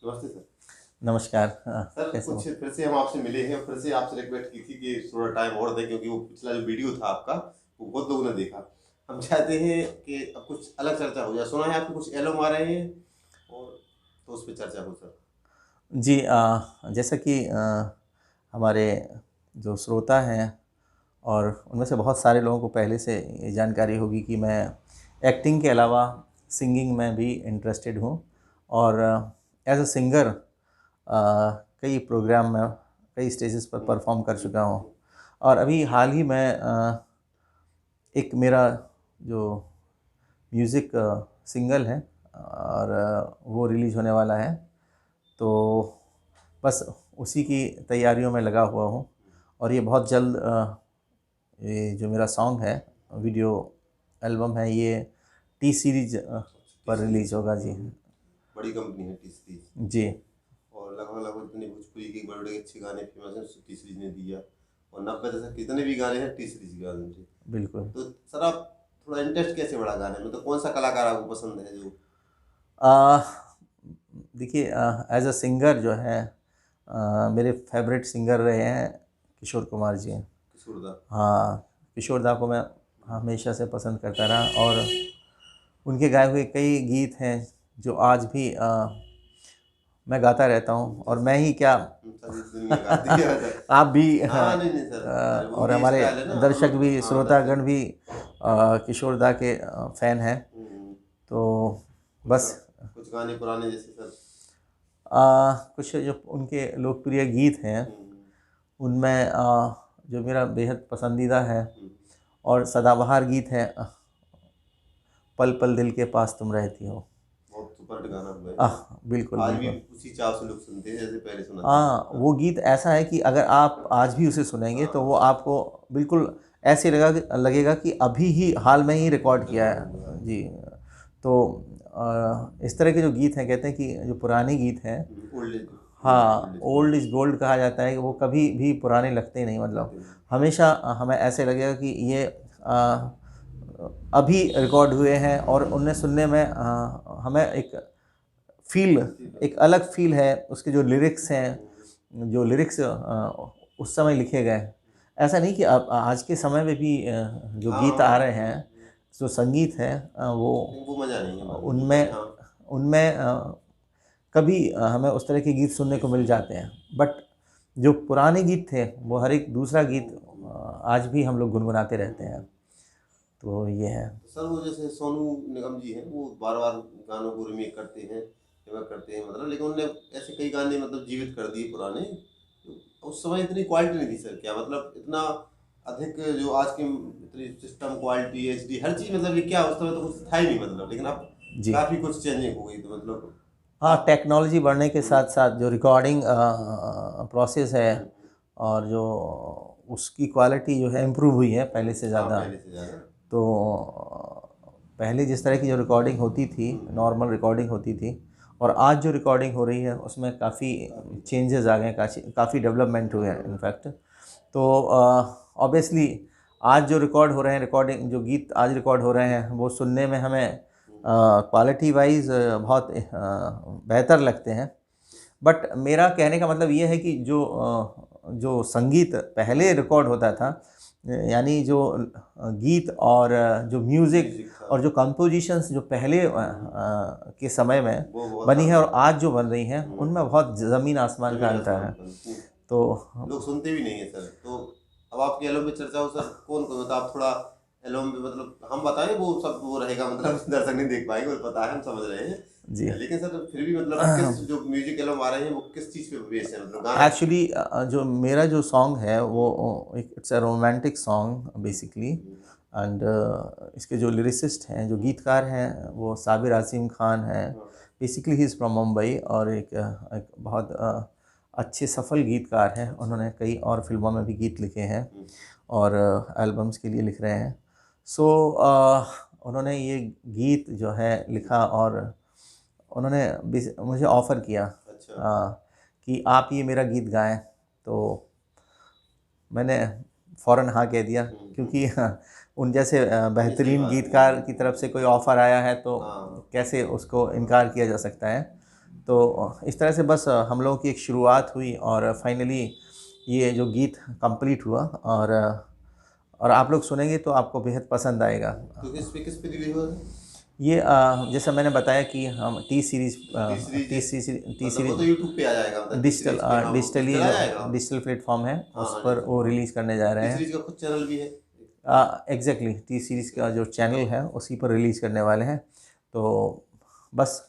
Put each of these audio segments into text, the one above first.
नमस्ते सर। नमस्कार। सर कैसे कुछ हो? फिर से हम आपसे मिले हैं, फिर से आपसे रिक्वेस्ट की थी कि थोड़ा टाइम और दें, क्योंकि वो पिछला जो वीडियो था आपका वो बहुत लोगों ने देखा। हम चाहते हैं कि अब कुछ अलग चर्चा हो जाए। सुना है आपके कुछ एल्बम आ रहे हैं और तो उस पर चर्चा हो सर। जी, जैसा कि हमारे जो श्रोता हैं और उनमें से बहुत सारे लोगों को पहले से ये जानकारी होगी कि मैं एक्टिंग के अलावा सिंगिंग में भी इंटरेस्टेड हूँ। और एज अ सिंगर कई प्रोग्राम में कई स्टेजेस पर परफॉर्म कर चुका हूँ। और अभी हाल ही में एक मेरा जो म्यूज़िक सिंगल है और वो रिलीज़ होने वाला है। तो बस उसी की तैयारियों में लगा हुआ हूँ। और ये बहुत जल्द ये जो मेरा सॉन्ग है, वीडियो एल्बम है, ये टी सीरीज पर तीसरी रिलीज़ होगा जी। बड़ी कंपनी है तीसरी, जी और लगभग लगभग इतने भोजपुरी के बड़े बड़े अच्छे गाने फेमस हैं उसको तीसरी ने दिया। और 90 दशक कितने भी गाने हैं तीसरी के गाने थे। बिल्कुल। तो सर आप थोड़ा इंटरेस्ट कैसे बढ़ा गाने में, तो कौन सा कलाकार आपको पसंद है जो? आ, देखिए, एज अ सिंगर जो है, मेरे फेवरेट सिंगर रहे हैं किशोर कुमार जी। किशोरदा। हाँ, किशोर दा को मैं हमेशा से पसंद करता रहा। और उनके गाए हुए कई गीत हैं जो आज भी मैं गाता रहता हूँ। और मैं ही क्या, सारी दुनिया गाती है सर। आप भी हाँ, नहीं नहीं सर, अरे वो और उनकी हमारे स्टाइल है ना, दर्शक अनूप, भी, हाँ दर्शक। श्रोतागण भी किशोर दा के फ़ैन हैं। हम्म, तो कुछ बस कुछ गाने पुराने जैसे सर। कुछ जो उनके लोकप्रिय गीत हैं हम्म, उनमें जो मेरा बेहद पसंदीदा है हम्म, और सदाबहार गीत है, पल पल दिल के पास तुम रहती हो। बहुत सुपर हिट गाना हुआ है। बिल्कुल आज भी बिल्कुल। उसी चाव से लोग सुनते हैं जैसे पहले सुना था हाँ, हाँ। वो गीत ऐसा है कि अगर आप आज भी उसे सुनेंगे तो वो हाँ, आपको बिल्कुल ऐसे लगेगा कि अभी ही हाल में ही रिकॉर्ड किया रिकॉर्ड हुआ है है। जी। तो इस तरह के जो गीत हैं, कहते हैं कि जो पुराने गीत हैं, ओल्ड इज हाँ, old is old gold. Is gold कहा जाता है कि वो कभी भी पुराने लगते ही नहीं। मतलब लगते नहीं। हमेशा हमें ऐसे लगेगा कि ये अभी रिकॉर्ड हुए हैं। और उन्हें सुनने में हमें एक फ़ील, एक अलग फ़ील है। उसके जो लिरिक्स हैं, जो लिरिक्स उस समय लिखे गए, ऐसा नहीं कि अब आज के समय में भी जो हाँ गीत हाँ, आ रहे हैं, जो संगीत है, वो नहीं वो मजा नहीं है मतलब जो उनमें पहले हाँ। उनमें कभी हमें उस तरह के गीत सुनने को मिल जाते हैं। बट जो पुराने गीत थे वो हर एक दूसरा गीत आज भी हम लोग गुनगुनाते रहते हैं। तो ये है। तो सर वो जैसे सोनू निगम जी हैं, वो बार बार गानों को रिमेक करते हैं, रिमेक करते हैं मतलब, लेकिन उन्होंने ऐसे कई गाने मतलब जीवित कर दिए पुराने। तो उस समय इतनी क्वालिटी नहीं थी सर, क्या मतलब इतना अधिक जो आज की इतनी सिस्टम क्वालिटी एचडी हर चीज़, मतलब ये क्या उस समय तो कुछ था ही नहीं मतलब, लेकिन अब जी काफ़ी कुछ चेंजिंग हो गई तो मतलब हाँ, आप। टेक्नोलॉजी बढ़ने के साथ साथ जो रिकॉर्डिंग प्रोसेस है हम्म, और जो उसकी क्वालिटी जो है इम्प्रूव हुई है पहले से हाँ ज़्यादा। पहले से ज़्यादा। तो पहले जिस तरह की जो रिकॉर्डिंग होती थी, हम्म, नॉर्मल रिकॉर्डिंग होती थी, और आज जो रिकॉर्डिंग हो रही है उसमें काफ़ी काफ़ी। चेंजेस आ गए हैं, काफ़ी डेवलपमेंट हुए हैं इनफैक्ट। तो ऑब्वियसली आज जो रिकॉर्ड हो रहे हैं, रिकॉर्डिंग जो गीत आज रिकॉर्ड हो रहे हैं वो सुनने में हमें क्वालिटी वाइज बहुत बेहतर लगते हैं। बट मेरा कहने का मतलब ये है कि जो संगीत पहले रिकॉर्ड होता था, यानी जो गीत और जो म्यूज़िक म्यूजिक था और जो कंपोजिशंस जो पहले के समय में वो बहुत बनी है अलग और था। आज जो बन रही हैं उनमें बहुत ज़मीन आसमान का जमीन अंतर आसमान है। का अंतर। तो लोग सुनते भी नहीं है सर। तो अब आपके एल्बम पे चर्चा हो सर, कौन कौन मतलब आप थोड़ा एल्बम पे मतलब हम बताएं, वो सब वो रहेगा मतलब दर्शक नहीं देख पाएंगे, वो पता है हम समझ रहे जी, हैं, लेकिन सर फिर भी मतलब किस जो म्यूजिक एल्बम आ रहे हैं वो किस चीज़ पे बेस्ड है, मतलब गाना किस एक्चुअली पे? जो मेरा जो सॉन्ग है वो हम्म, एक it's a romantic song basically. And इसके जो लिरिसिस्ट हैं, जो गीतकार हैं, वो साबिर आज़िम खान हैं। हाँ, basically he is from Mumbai और एक बहुत अच्छे सफल गीतकार हैं। अच्छा। उन्होंने कई और फिल्मों में भी गीत लिखे हैं हम्म, और एल्बम्स के लिए लिख रहे हैं। सो उन्होंने ये गीत जो है लिखा और उन्होंने मुझे ऑफ़र किया अच्छा। कि आप ये मेरा गीत गाएं। तो मैंने फ़ौरन हाँ कह दिया, क्योंकि उन जैसे नहीं सही बेहतरीन बात है। गीतकार की तरफ से कोई ऑफ़र आया है तो हाँ कैसे उसको इनकार किया जा सकता है। तो इस तरह से बस हम लोगों की एक शुरुआत हुई और फाइनली ये जो गीत कंप्लीट हुआ। और आप लोग सुनेंगे तो आपको बेहद पसंद आएगा। तो किस पे रिलीज हुआ है? ये जैसा मैंने बताया कि हम T series T series T मतलब वो तो सीरीज यूट्यूब पे आ जाएगा, मतलब टी डिजिटल सीरीज पे, हाँ वो डिजिटली डिजिटल आ जो जाएगा। डिजिटल प्लेटफॉर्म है हाँ उस हाँ पर वो डिजिटल, रिलीज़ करने जा रहे टी हैं। सीरीज का खुद चैनल भी है। एग्जैक्टली टी सीरीज़ का जो चैनल है उसी पर रिलीज़ करने वाले हैं। तो बस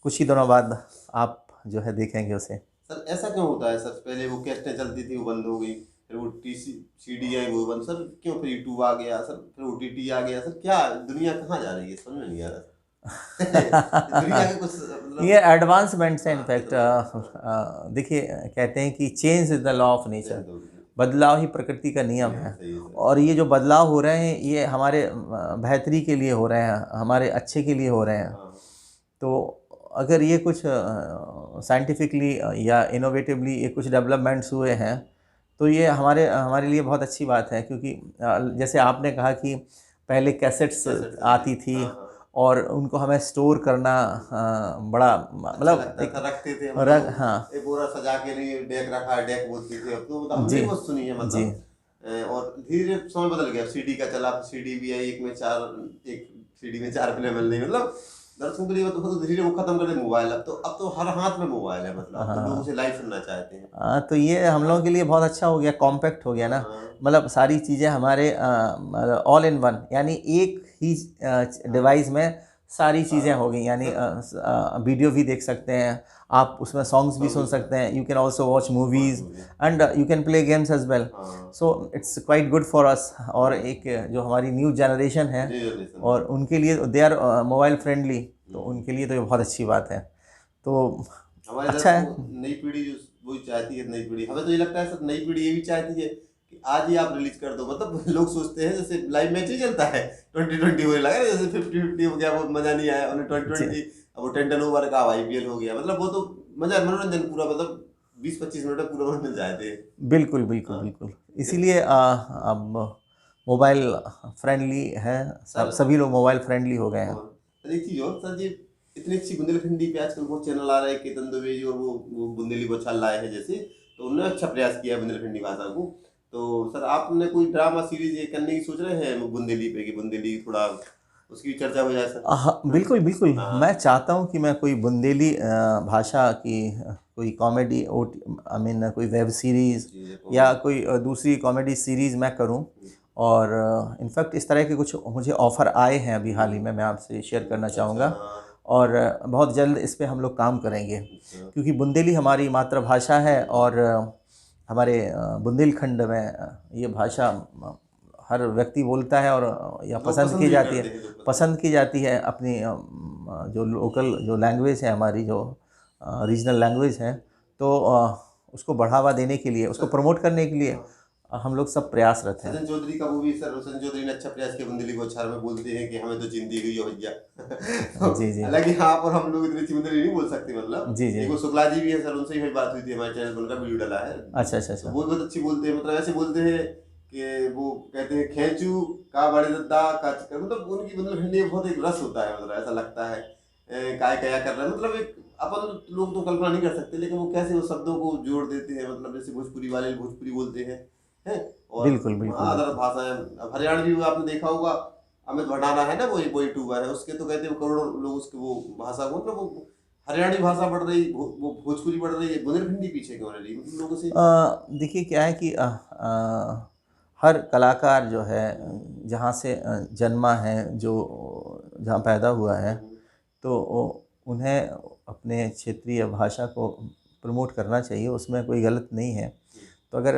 कुछ ही दिनों बाद आप जो है देखेंगे उसे। सर ऐसा क्यों होता है सर? पहले वो कैसेटें चलती थी वो बंद हो गई, फिर वो टी सीडी आई वो बंद, सर क्यों? फिर यूट्यूब आ गया सर, फिर ओटीटी आ गया सर, क्या दुनिया कहाँ जा रही है समझ में नहीं आ रहा सर। दुनिया के कुछ मतलब, ये एडवांसमेंट्स हैं हाँ इनफैक्ट। कितना देखिए कहते हैं कि change is the law of nature, बदलाव ही प्रकृति का नियम है। सही है सर। और ये जो बदलाव हो रहे हैं ये हमारे बेहतरी के लिए हो रहे हैं, हमारे अच्छे के लिए हो रहे हैं। हाँ तो अगर ये कुछ साइंटिफिकली या इनोवेटिवली ये कुछ डेवलपमेंट्स हुए हैं तो ये हमारे हमारे लिए बहुत अच्छी बात है। क्योंकि जैसे आपने कहा कि पहले कैसेट्स कैसेट आती चलती, थी हाँ हाँ और उनको हमें स्टोर करना बड़ा अच्छा मतलब लगता एक था, रखते थे हम रग। लोग, हाँ एक बोरा सजा के लिए डेक रखा है, डेक बोलते थे। अब तो मतलब हमने जी भी बहुत सुनी है जी मतलब। और धीरे धीरे समय बदल गया, सीडी का चला, सीडी भी आई, एक में चार, एक सीडी में चार फिल्म मिल रही, मतलब दर्शकों के लिए तो धीरे धीरे वो खत्म कर दे मोबाइल। अब तो हर हाथ में मोबाइल है, मतलब अब तो लोग उसे लाइव सुनना चाहते हैं। हाँ। तो ये हम लोगों के लिए बहुत अच्छा हो गया, कॉम्पैक्ट हो गया ना। हाँ मतलब सारी चीज़ें हमारे ऑल इन वन, यानी एक ही डिवाइस में सारी चीज़ें हो गई। यानी वीडियो भी देख सकते हैं आप, उसमें सॉन्ग्स भी सुन सकते हैं, you can also watch movies and you can play games as well. हाँ so it's quite good for us. और एक जो हमारी न्यू जनरेशन है जनरेशन, और उनके लिए दे आर मोबाइल फ्रेंडली, तो उनके लिए तो ये बहुत अच्छी बात है। तो हमारे इधर अच्छा है। तो नई पीढ़ी जो वही चाहती है, नई पीढ़ी, हमें तो ये लगता है सर नई पीढ़ी ये भी चाहती है कि आज ही आप रिलीज कर दो। मतलब लोग सोचते हैं जैसे लाइव मैच ही चलता है, 2020 होने लगा, जैसे 50-50 हो गया, वो मजा नहीं आया उन्हें। 2020 अब वो 10-10 ओवर का आईपीएल हो गया, मतलब वो तो मजा, मनोरंजन पूरा, मतलब 20-25 मिनट में पूरा मनोरंजन चाहते हैं। बिल्कुल बिल्कुल हाँ बिल्कुल। इसीलिए अब मोबाइल फ्रेंडली है, सर। सभी लोग मोबाइल फ्रेंडली हो गए हैं। हाँ सर, एक चीज और सर जी, इतनी अच्छी बुंदेलखंडी पे आजकल बहुत चैनल आ रहे हैं, केतन दवेजी और वो बुंदेली बौछार लाए हैं जैसे, तो उन्होंने अच्छा प्रयास किया है बुंदेलखंडी भाषा को। तो सर आपने कोई ड्रामा सीरीज ये करने की सोच रहे हैं बुंदेली पे, कि बुंदेली थोड़ा उसकी चर्चा हो जाए सर? हाँ बिल्कुल बिल्कुल। हाँ मैं चाहता हूँ कि मैं कोई बुंदेली भाषा की कोई कॉमेडी आई मीन कोई वेब सीरीज़ जी जी या कोई दूसरी कॉमेडी सीरीज़ मैं करूँ। और इनफैक्ट इस तरह के कुछ मुझे ऑफ़र आए हैं अभी हाल ही में, मैं आपसे शेयर करना अच्छा चाहूँगा। हाँ और बहुत जल्द इस पे हम लोग काम करेंगे, अच्छा क्योंकि बुंदेली हमारी मातृभाषा है। और हमारे बुंदेलखंड में ये भाषा हर व्यक्ति बोलता है और या लोग पसंद पसंद की भी जाती है, करते हैं, लोग पसंद। पसंद की जाती है। अपनी जो लोकल जो लैंग्वेज है हमारी, जो रीजनल लैंग्वेज है, तो उसको बढ़ावा देने के लिए, उसको सर प्रमोट करने के लिए हाँ, हम लोग सब प्रयासरत हैं। सचिन चौधरी का मूवी सर, सचिन चौधरी ने अच्छा प्रयास किया, बुंदेली को अच्छा में बोलते हैं कि हमें तो चीन दी गई है भैया। तो जी जी हालांकि हाँ, पर हम लोग इतनी अच्छी बुंदेली नहीं बोल सकते, मतलब जी जी। एक वो शुक्ला जी भी है सर, उनसे भी मेरी बात हुई थी, हमारे चैनल पर उनका वीडियो डाला है, अच्छा अच्छा तो अच्छा। वो बहुत अच्छी बोलते हैं। मतलब ऐसे बोलते हैं कि वो कहते हैं खेचू का बड़े दद्दा का चिक्कर, मतलब उनकी बुंदेलखंडी में बहुत एक रस होता है, मतलब ऐसा लगता है काय कया कर रहा है, मतलब एक अपन लोग तो कल्पना नहीं कर सकते, लेकिन वो कैसे वो शब्दों को जोड़ देते हैं, मतलब जैसे भोजपुरी वाले भोजपुरी बोलते हैं, हैं? और बिल्कुल बिल्कुल अदर बिल्कुल। भाषाएं, अब हरियाणवी भी आपने देखा होगा, अमित भंडारा है ना, वो यूट्यूबर है, उसके तो कहते हैं करोड़ों लोग उसके वो भाषा को, मतलब वो हरियाणवी भाषा बढ़ रही, वो भोजपुरी बढ़ रही है, बुंदेलखंडी पीछे क्यों रह रही, मतलब लोगों से। देखिए क्या है कि हर कलाकार जो है जहाँ से जन्मा है, जो जहाँ पैदा हुआ है, हम्म, तो उन्हें अपने क्षेत्रीय भाषा को प्रमोट करना चाहिए, उसमें कोई गलत नहीं है। तो अगर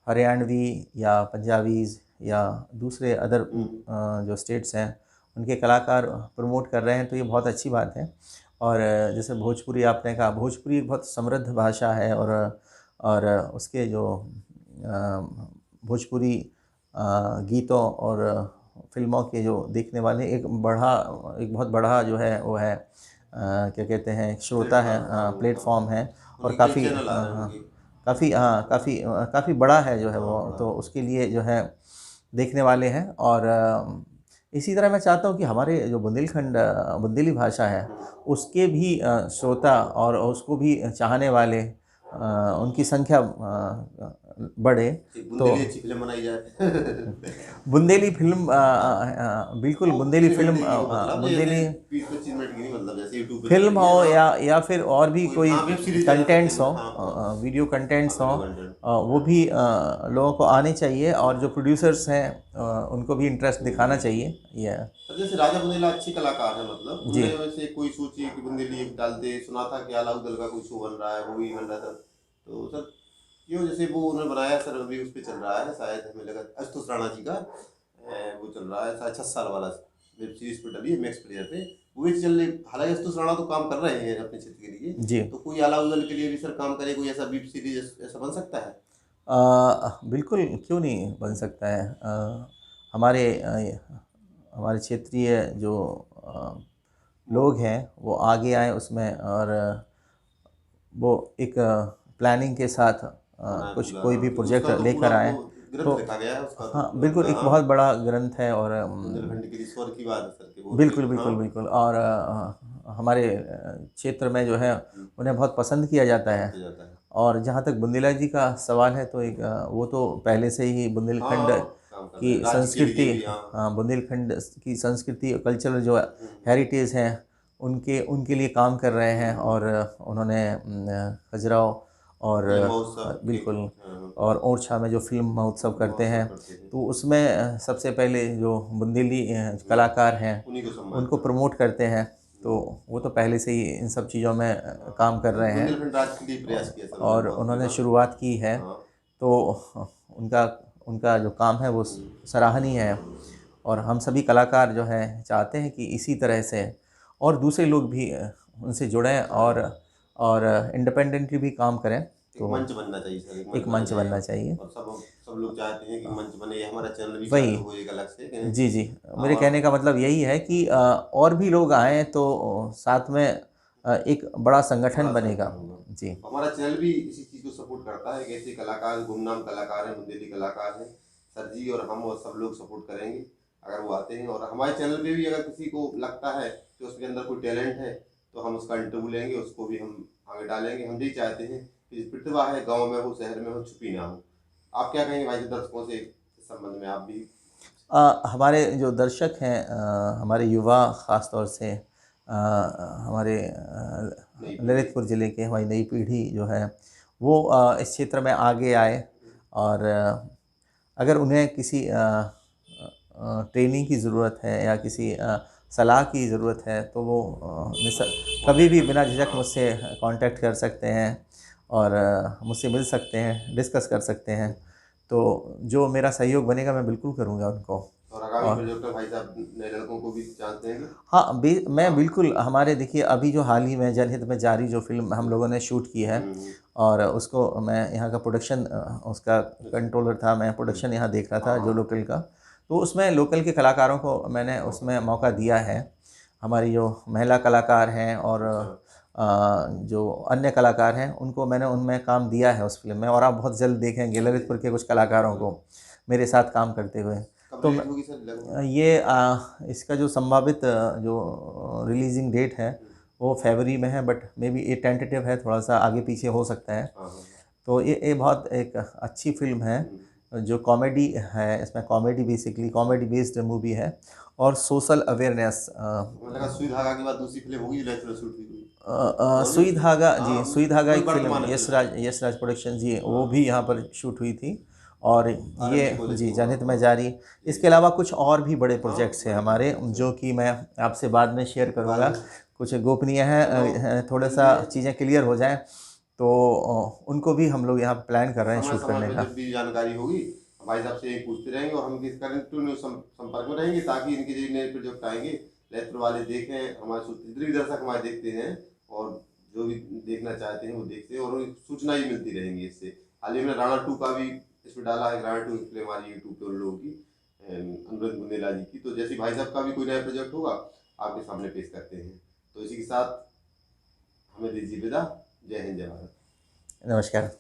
हरियाणवी या पंजाबीज़ या दूसरे अदर हम्म, जो स्टेट्स हैं उनके कलाकार प्रमोट कर रहे हैं तो ये बहुत अच्छी बात है। और जैसे भोजपुरी आपने कहा, भोजपुरी एक बहुत समृद्ध भाषा है। और उसके जो भोजपुरी गीतों और फिल्मों के जो देखने वाले एक बहुत बड़ा जो है वो है क्या कहते हैं, श्रोता है, प्लेटफॉर्म, हाँ वो हाँ, प्लेटफॉर्म है। और उनके कई काफ़ी चैनल आ रहे हैं उनके। काफ़ी हाँ काफ़ी बड़ा है जो है हाँ वो, बड़ा तो है। उसके लिए जो है देखने वाले हैं। और इसी तरह मैं चाहता हूँ कि हमारे जो बुंदेली भाषा है उसके भी श्रोता और उसको भी चाहने वाले उनकी संख्या बढ़े। एक तो बुंदेली अच्छी फिल्म बनाई जाए। बुंदेली फिल्म बिल्कुल वो बुंदेली कितने फिल्म घंटे की हो, मतलब जैसे बुंदेली 20-25 मिनट की नहीं, मतलब जैसे यूट्यूब पे फिल्म चल रही हो है, हाँ। या फिर और भी कोई, कोई हाँ, वेब सीरीज बना सकते कंटेंट्स हैं, हो, हाँ हाँ। वीडियो हाँ, कंटेंट्स हो, वीडियो कंटेंट। वो भी लोगों को आने चाहिए और जो प्रोड्यूसर्स हैं उनको भी इंटरेस्ट दिखाना चाहिए। ये सर जैसे राजा बुंदेला अच्छे कलाकार हैं, मतलब जी उनने में से कोई सोची कि बुंदेली एक डाल दे, सुना था कि अलाउद्दीन का कोई शो बन रहा है, वो भी बन रहा था, तो सर क्यों, जैसे वो उन्होंने बनाया सर, अभी उस पर चल रहा है शायद, हमें लगा आशुतोष राणा जी का वो चल रहा है शायद 6 साल वाला, वेब सीरीज पे डली है मैक्स प्लेयर पे, वो भी चल रही। हालांकि आशुतोष राणा तो काम कर रहे हैं अपने क्षेत्र के लिए, जी तो कोई अलाउद्दीन के लिए भी सर काम करे, कोई ऐसा वेब सीरीज ऐसा बन सकता है? बिल्कुल, क्यों नहीं बन सकता है। हमारे हमारे क्षेत्रीय जो लोग हैं वो आगे आए उसमें, और वो एक प्लानिंग के साथ बनाए कुछ पूरा, कोई हाँ, भी क्योंकि प्रोजेक्ट उसका तो पूरा लेकर वो आए। तो ग्रंथ लिखा गया है उसका तो हाँ पूरा बिल्कुल, पूरा, एक हाँ। बहुत बड़ा ग्रंथ है और बुंदेलखंड के लिए स्वर्ग की बात है सर, के बोलते बिल्कुल हैं, हाँ। बिल्कुल बिल्कुल। और हमारे क्षेत्र में जो है उन्हें बहुत पसंद किया जाता पसंद है। किया जाता है। और जहाँ तक बुंदेला जी का सवाल है तो एक वो तो पहले से ही हाँ बुंदेलखंड हाँ, काम कर की रहे हैं राज्य के संस्कृति, लिए भी, हाँ। हाँ बुंदेलखंड की संस्कृति और कल्चरल जो हम्म, हेरिटेज है उनके उनके लिए काम कर रहे हैं। और उन्होंने खजुराहो और फिल्म महोत्सव के, बिल्कुल, हाँ, और ओरछा में जो फिल्म महोत्सव करते महोत्सव हैं करते हैं, तो उसमें सबसे पहले जो बुंदेली कलाकार हैं उन्हीं को सम्मानित उनको करते हैं। प्रमोट करते हैं। तो वो तो पहले से ही इन सब चीज़ों में काम कर रहे हैं बुंदेलखंड राज्य के लिए प्रयास किया सर उन्होंने और बहुत, उन्होंने हाँ। शुरुआत की है। हाँ। तो उनका उनका जो काम है वो सराहनीय है। और हम सभी कलाकार जो हैं चाहते हैं कि इसी तरह से और दूसरे लोग भी उनसे जुड़ें और इंडिपेंडेंटली भी काम करें। एक तो मंच बनना चाहिए सर, एक मंच एक बना मंच जाए, बनना चाहिए। और सब सब लोग चाहते हैं कि मंच बने, हमारा चैनल भी वही, चालू हो एक अलग से, जी जी, मेरे और कहने का मतलब यही है कि और भी लोग आएँ तो साथ में एक बड़ा संगठन बड़ा बनेगा। संगठन होगा। जी हमारा चैनल भी इसी चीज़ को सपोर्ट करता है कि ऐसे कलाकार, गुमनाम कलाकार हैं, बुंदेली कलाकार हैं, सर जी और हम और सब लोग सपोर्ट करेंगे अगर वो आते हैं। और हमारे चैनल पे भी अगर किसी को लगता है कि उसके अंदर कोई टैलेंट है तो हम उसका इंटरव्यू लेंगे, उसको भी हम आगे डालेंगे। हम यही चाहते हैं कि जो प्रतिभा है गाँव में हो, शहर में हो, छुपी ना हो। आप क्या कहेंगे भाई दर्शकों से इस संबंध में, आप भी? हमारे जो दर्शक हैं, हमारे युवा ख़ास तौर से हमारे नई पीढ़ी। ललितपुर ज़िले के, हमारी नई पीढ़ी जो है वो इस क्षेत्र में आगे आए। और अगर उन्हें किसी ट्रेनिंग की ज़रूरत है या किसी सलाह की ज़रूरत है तो वो कभी भी बिना झिझक हाँ। मुझसे कांटेक्ट कर सकते हैं और मुझसे मिल सकते हैं, डिस्कस कर सकते हैं। तो जो मेरा सहयोग बनेगा मैं बिल्कुल करूँगा उनको। और आगामी और प्रोजेक्ट में भाई साहब नए लड़कों को भी चांस देंगे? हाँ, मैं हाँ। बिल्कुल, हमारे देखिए अभी जो हाल ही में जनहित में जारी जो फ़िल्म हम लोगों ने शूट की है हम्म, और उसको मैं यहाँ का प्रोडक्शन उसका कंट्रोलर था, मैं हम्म, प्रोडक्शन यहाँ देख रहा था जो हाँ। लोकल का। तो उसमें लोकल के कलाकारों को मैंने उसमें मौका दिया है। हमारी जो महिला कलाकार हैं और अच्छा। जो अन्य कलाकार हैं उनको मैंने उनमें काम दिया है उस फ़िल्म में, और आप बहुत जल्द देखेंगे ललितपुर के कुछ कलाकारों को मेरे साथ काम करते हुए। कब तो रिलीज होगी सर लगभग? ये इसका जो संभावित जो रिलीजिंग डेट है वो फरवरी में है, बट मे बी ये टेंटेटिव है, थोड़ा सा आगे पीछे हो सकता है। हाँ हाँ। तो ये बहुत एक अच्छी फ़िल्म है जो कॉमेडी है, इसमें comedy basically comedy based movie है और सोशल अवेयरनेस। मुझे लगा सुई धागा के बाद दूसरी फिल्म होगी जो नेचुरल शूट हुई हुई। और भी? सुई धागा जी, हाँ, सुई धागा वही एक वर्तमान फ़िल्म है फिल्म। यश राज प्रोडक्शन जी, वो हाँ। भी यहाँ पर शूट हुई थी। और ये आरएमजी कॉलेज जी को, हाँ जनहित में हाँ। जारी। जी। इसके अलावा कुछ और भी बड़े हाँ, प्रोजेक्ट्स हैं बड़े हमारे प्रोजेक्ट्स हैं। जो कि मैं आपसे बाद में शेयर बाद करूँगा। में कुछ गोपनीय हैं, चलो थोड़ा सा मिलते हैं। चीज़ें क्लियर हो जाएं तो उनको भी हम लोग यहाँ प्लान कर रहे हैं समय शूट समय करने पे का। जब भी जानकारी होगी भाई साहब से यही पूछते रहेंगे, और हम किस कंटिन्यू संपर्क में रहेंगे ताकि इनके जो नए प्रोजेक्ट आएंगे ललितपुर वाले देखें, हमारे जितने भी दर्शक हमारे देखते हैं और जो भी देखना चाहते हैं वो देखते हैं, और उन्हें सूचना ही मिलती रहेंगी इससे। हाल ही में राणा 2 का भी इसमें डाला है, राणा 2 फिल्म हमारी यूट्यूब पे उन लोगों की, अनुराग बुंदेला जी की। तो जैसे भाई साहब का भी कोई नया प्रोजेक्ट होगा आपके सामने पेश करते हैं। तो इसी के साथ हमें दीजिए विदा। जय हिंद, जय भारत। नमस्कार।